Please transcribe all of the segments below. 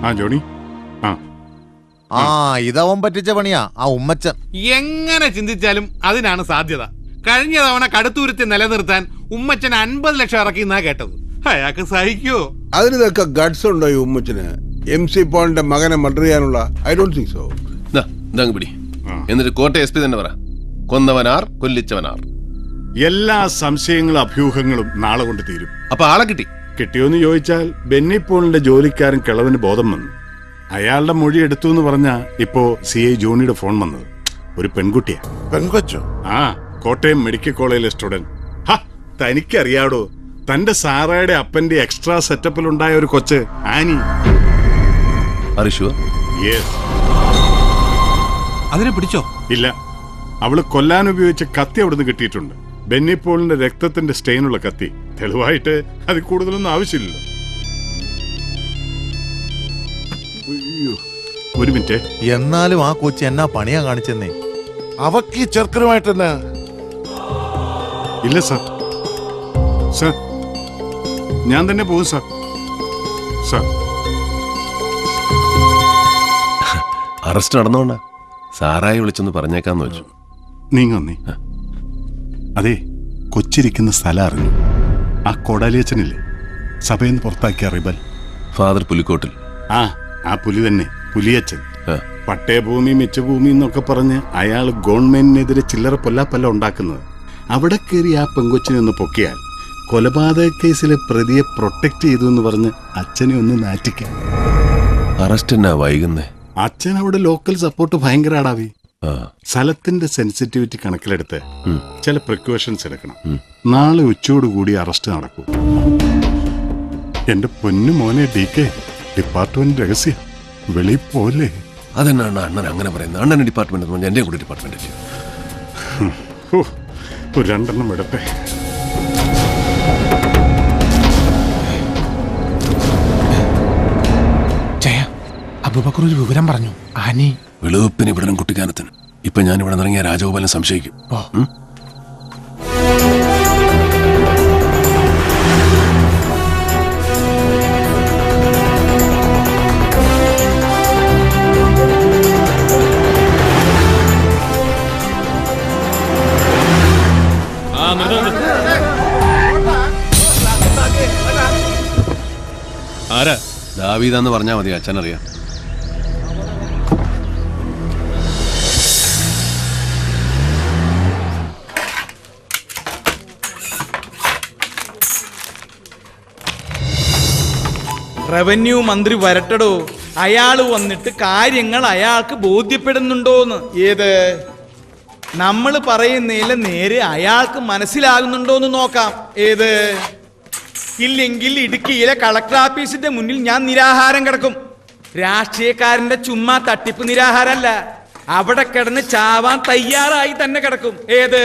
ആ ജോണി, ഇതവൻ പറ്റിച്ച പണിയാ ആ ഉമ്മച്ചൻ. എങ്ങനെ ചിന്തിച്ചാലും അതിനാണ് സാധ്യത. കഴിഞ്ഞ തവണ കടുത്തുരുത്തി നിലനിർത്താൻ ഉമ്മച്ചൻ 50 ലക്ഷം ഇറക്കി എന്നാ കേട്ടത്. അയാൾക്ക് സഹിക്കോ? അതിനൊക്കെ ഗഡ്സ് ഉണ്ടോ ഈ ഉമ്മച്ചന്? MC പോളിന്റെ മകനെ മർഡർ ചെയ്യാനുള്ള? I don't think so. പിടി. എന്നിട്ട് കോട്ടയം SP തന്നെ പറ, കൊന്നവനാർ കൊല്ലിച്ചവനാർ. എല്ലാ സംശയങ്ങളും അഭ്യൂഹങ്ങളും നാളെ കൊണ്ട് തീരും. അപ്പൊ ആളെ കിട്ടിയോന്ന് ചോദിച്ചാൽ ബെന്നി പോളിന്റെ ജോലിക്കാരൻ കിളവന് ബോധം വന്നു. അയാളുടെ മൊഴി എടുത്തു എന്ന് പറഞ്ഞാ ഇപ്പോ CI ജോണിയുടെ ഫോൺ വന്നത്. ഒരു പെൺകുട്ടിയാ. പെൺകൊച്ചോ? കോട്ടയം മെഡിക്കൽ കോളേജിലെ സ്റ്റുഡന്റ്. തനിക്കറിയാടോ, തന്റെ സാറയുടെ അപ്പന്റെ എക്സ്ട്രാ സെറ്റപ്പിലുണ്ടായ ഒരു കൊച്ച് ആനി. അതിനെ പിടിച്ചോ? ഇല്ല, അവള് കൊല്ലാൻ ഉപയോഗിച്ച കത്തി അവിടുന്ന് കിട്ടിയിട്ടുണ്ട്. ബെന്നി പോളിന്റെ രക്തത്തിന്റെ സ്റ്റെയിനുള്ള കത്തി. തെളിവായിട്ട് അത് കൂടുതലൊന്നും ആവശ്യമില്ലല്ലോ. ഒരു മിനിറ്റ്. എന്നാലും ആ കൊച്ചി എന്നാ പണിയാ കാണിച്ചെന്നേ. അവക്ക് ഈ ചെറുക്കനുമായിട്ടെന്നാ? ഇല്ല സാർ, സാർ ഞാൻ തന്നെ പോകും സാർ. സാർ അറസ്റ്റ് നടന്നോണ്ടാ സാറായി വിളിച്ചൊന്ന് പറഞ്ഞേക്കാന്ന് വെച്ചു. നീങ്ങി. അതെ, കൊച്ചിരിക്കുന്ന സ്ഥലം അറിഞ്ഞു. ആ കൊടാലിയച്ചനില്ലേ, സഭയിൽ നിന്ന് പുറത്താക്കിയ റിബൽ ഫാദർ പുലിക്കോട്ടിൽ. ആ പുലി തന്നെ, പുലിയച്ചൻ. പട്ടയഭൂമി മിച്ചഭൂമി എന്നൊക്കെ പറഞ്ഞ് അയാൾ ഗവൺമെന്റിനെതിരെ ചില്ലറ പൊല്ലാപ്പല്ല ഉണ്ടാക്കുന്നത്. അവിടെ കയറി ആ പെങ്കൊച്ചിനെ ഒന്ന് പൊക്കിയാൽ കൊലപാതക കേസിലെ പ്രതിയെ പ്രൊട്ടക്ട് ചെയ്തു എന്ന് പറഞ്ഞ് അച്ഛനെ ഒന്ന് നാറ്റിക്കാം. അറസ്റ്റ് എന്നാ വൈകുന്നേ? അച്ഛൻ അവിടെ ലോക്കൽ സപ്പോർട്ട് ഭയങ്കര ആടാവി. സ്ഥലത്തിന്റെ സെൻസിറ്റിവിറ്റി കണക്കിലെടുത്ത് ചില പ്രിക്കോഷൻസ് എടുക്കണം. നാളെ ഉച്ചയോടുകൂടി അറസ്റ്റ് നടക്കും. എന്റെ പൊന്നു മോനെ DK, ഡിപ്പാർട്ട്മെന്റ് രഹസ്യ വെളി പോലെ. അതെന്നാണ് അണ്ണൻ അങ്ങനെ പറയുന്നത്? അണ്ണൻ ഡിപ്പാർട്ട്മെന്റ്, എന്റെ കൂടെ ഡിപ്പാർട്ട്മെന്റ്. ഒരു 2 എണ്ണം എടുപ്പേ. അബൂബക്കർ ഒരു വിവരം പറഞ്ഞു. ആനി വെളുപ്പിന് ഇവിടെ കുട്ടിക്കാനത്തിന്. ഇപ്പൊ ഞാൻ ഇവിടെ ഇറങ്ങിയ രാജഗോപാലൻ സംശയിക്കും. ആരാ? ദാവീദാന്ന് പറഞ്ഞാ മതി, അച്ഛനറിയാം. റവന്യൂ മന്ത്രി വരട്ടടോ. അയാള് വന്നിട്ട് കാര്യങ്ങൾ അയാൾക്ക് ബോധ്യപ്പെടുന്നുണ്ടോന്ന്. ഏത് നമ്മൾ പറയുന്നതിൽ നേരെ അയാൾക്ക് മനസ്സിലാകുന്നുണ്ടോന്ന് നോക്കാം. ഏത് ഇല്ലെങ്കിൽ ഇടുക്കിയിലെ കളക്ടർ ഓഫീസിന്റെ മുന്നിൽ ഞാൻ നിരാഹാരം കിടക്കും. രാഷ്ട്രീയക്കാരന്റെ ചുമ്മാ തട്ടിപ്പ് നിരാഹാരമല്ല, അവിടെ കിടന്ന് ചാവാൻ തയ്യാറായി തന്നെ കിടക്കും. ഏത്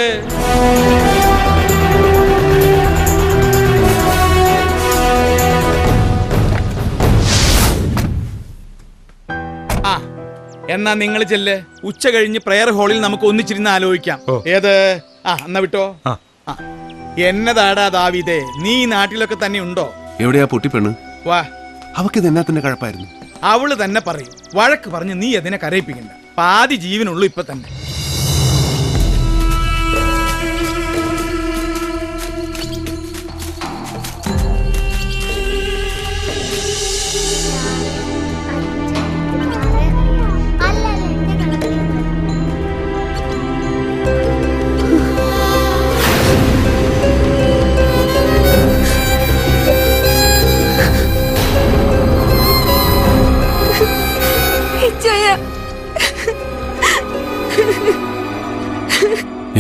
എന്നാ നിങ്ങൾ ചെല്ല്. ഉച്ച കഴിഞ്ഞ് പ്രയർ ഹാളിൽ നമുക്ക് ഒന്നിച്ചിരുന്ന് ആലോചിക്കാം. ഏത് എന്നാ വിട്ടോ. എന്നതാടാ ദാവീദേ, നീ നാട്ടിലൊക്കെ തന്നെ ഉണ്ടോ? എവിടെയാ പൊട്ടിപ്പെണ്ണ്? വാ, അവക്ക് തന്നെ കഴപ്പായിരുന്നു. അവള് തന്നെ പറയും. വഴക്ക് പറഞ്ഞ് നീ അതിനെ കരയിപ്പിക്കണ്ട. പാതി ജീവനുള്ളൂ ഇപ്പൊ തന്നെ.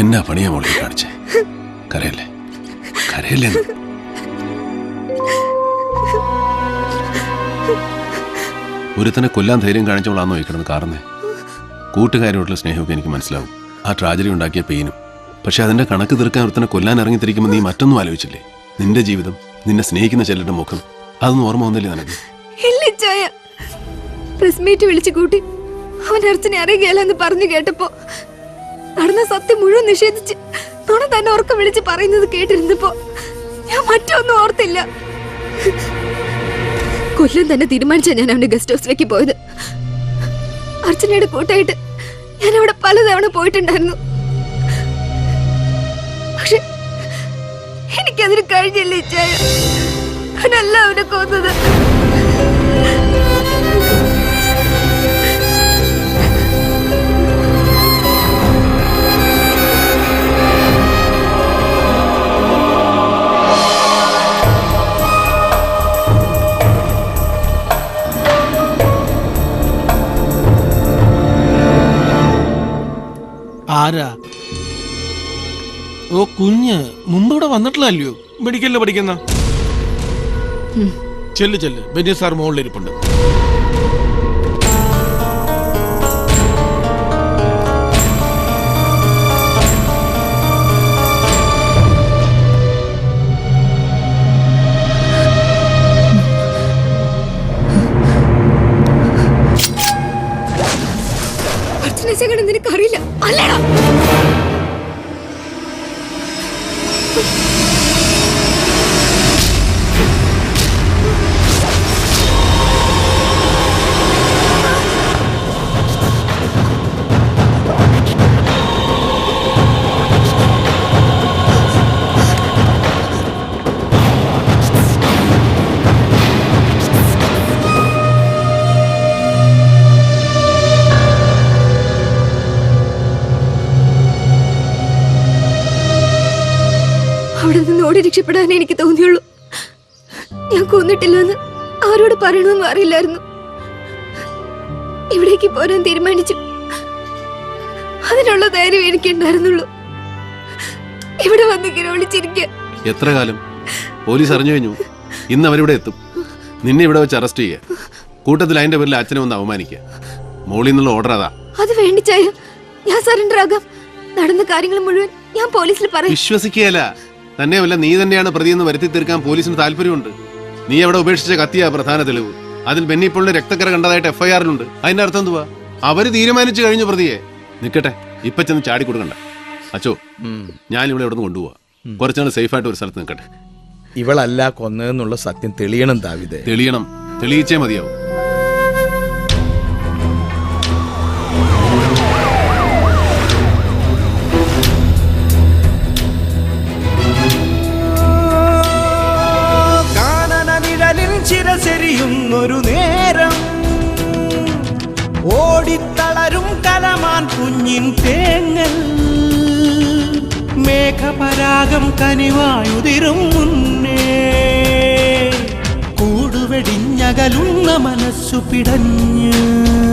എന്നാ പണിയാ മോളി കാണിച്ചേ? കരയല്ലേ, കരയല്ലേ? ഒരുത്തനെ കൊല്ലാൻ ധൈര്യം കാണിച്ചവളാന്നോ ഈ കിടന്ന് കാർന്നേ? കൂട്ടുകാരോടുള്ള സ്നേഹമൊക്കെ എനിക്ക് മനസ്സിലാവും, ആ ട്രാജഡി ഉണ്ടാക്കിയ പെയിനും. പക്ഷെ അതിന്റെ കണക്ക് തീർക്കാൻ ഒരുത്തനെ കൊല്ലാൻ ഇറങ്ങിത്തിരിക്കുമ്പോൾ നീ മറ്റൊന്നും ആലോചിച്ചില്ലേ? നിന്റെ ജീവിതം, നിന്നെ സ്നേഹിക്കുന്ന ചിലരുടെ മുഖം, അതൊന്നും ഓർമ്മ വന്നില്ലേ നിനക്ക്? വിളിച്ചു കൂട്ടി അവൻ അർച്ചനെ അറിയുകയല്ലെന്ന് പറഞ്ഞു കേട്ടപ്പോ നടന്ന സത്യം മുഴുവൻ നിഷേധിച്ച് നുണ തന്നെ ഉറക്കം വിളിച്ച് പറയുന്നത് കേട്ടിരുന്നപ്പോ ഞാൻ മറ്റൊന്നും ഓർത്തില്ല. കൊല്ലം തന്നെ തീരുമാനിച്ചാ ഞാൻ അവന്റെ ഗസ്റ്റ് ഹൗസിലേക്ക് പോയത്. അർച്ചനയുടെ കൂട്ടായിട്ട് ഞാൻ അവിടെ പലതവണ പോയിട്ടുണ്ടായിരുന്നു. പക്ഷെ എനിക്കതിന് കഴിഞ്ഞില്ല. ഇച്ചായ അവനല്ല അവനെ കൊന്നത്. ആരാ? ഓ കുഞ്ഞ് മുമ്പ് ഇവിടെ വന്നിട്ടില്ലല്ലോ. മെഡിക്കലില് പഠിക്കുന്ന ചെല്ല് ചെല്ല്. ബെന്നി സാർ മുകളിലിരിപ്പുണ്ട്. നിനക്കറിയില്ല അല്ലടാ. അവിടെ നിന്ന് ഓടി രക്ഷപ്പെടാനേ എനിക്ക് തോന്നിയുള്ളൂ. ഞാൻ കൊന്നിട്ടില്ലെന്ന് ആരോട് പറയണമെന്നും അറിയില്ലായിരുന്നു. ഇവിടേക്ക് പോരാൻ തീരുമാനിച്ചു. അതിനുള്ള ധൈര്യം എനിക്കുണ്ടായിരുന്നുള്ളൂ. ഇവിടെ വന്നിങ്ങനെ വിളിച്ചിരിക്കുക. എത്ര കാലം? പോലീസ് അറിഞ്ഞു കഴിഞ്ഞു. ഇന്ന് അവരിവിടെ എത്തും. നിന്നെ ഇവിടെ വെച്ച് അറസ്റ്റ് ചെയ്യുക. കൂട്ടത്തിൽ അതിന്റെ പേരിൽ അച്ഛനെ ഒന്ന് അവമാനിക്കുക. മോളിൽ നിന്നുള്ള ഓർഡർ അതാ. അത് വേണ്ടിച്ചായ ഞാൻ സറണ്ടർ ആകാം. നടന്ന കാര്യങ്ങൾ മുഴുവൻ ഞാൻ പോലീസിൽ പറയും. വിശ്വസിക്കുകയല്ല. തന്നെയല്ല, നീ തന്നെയാണ് പ്രതിയെന്ന് വരുത്തി തീർക്കാൻ പോലീസിന് താല്പര്യമുണ്ട്. നീ അവിടെ ഉപേക്ഷിച്ച കത്തിയാ പ്രധാന തെളിവ്. അതിൽ ബെന്നിപ്പോളിന്റെ രക്തക്കര കണ്ടതായിട്ട് എഫ്ഐആറിലുണ്ട്. അതിന്റെ അർത്ഥം എന്തുവാ? അവര് തീരുമാനിച്ചു കഴിഞ്ഞു പ്രതിയെ. നിക്കട്ടെ, ഇപ്പൊ ചെന്ന് ചാടി കൊടുക്കണ്ട. അച്ചോ, ഞാൻ ഇവിടെ ഇവിടെ നിന്ന് കൊണ്ടുപോവാ. കുറച്ചുനാൾ സേഫായിട്ട് ഒരു സ്ഥലത്ത് നിൽക്കട്ടെ. ഇവളല്ല കൊന്നതെന്നുള്ള സത്യം തെളിയണം ദാവിദേ. തെളിയണം. തെളിയിച്ചേ മതിയാവും. ചിരസെരിയുന്നൊരു നേരം ഓടിത്തളരും കലമാൻ കുഞ്ഞിൻ തേങ്ങൽ മേഘപരാഗം കനിവായുതിരും മുന്നേ കൂടുവെടിഞ്ഞകലുന്ന മനസ്സു പിടഞ്ഞ്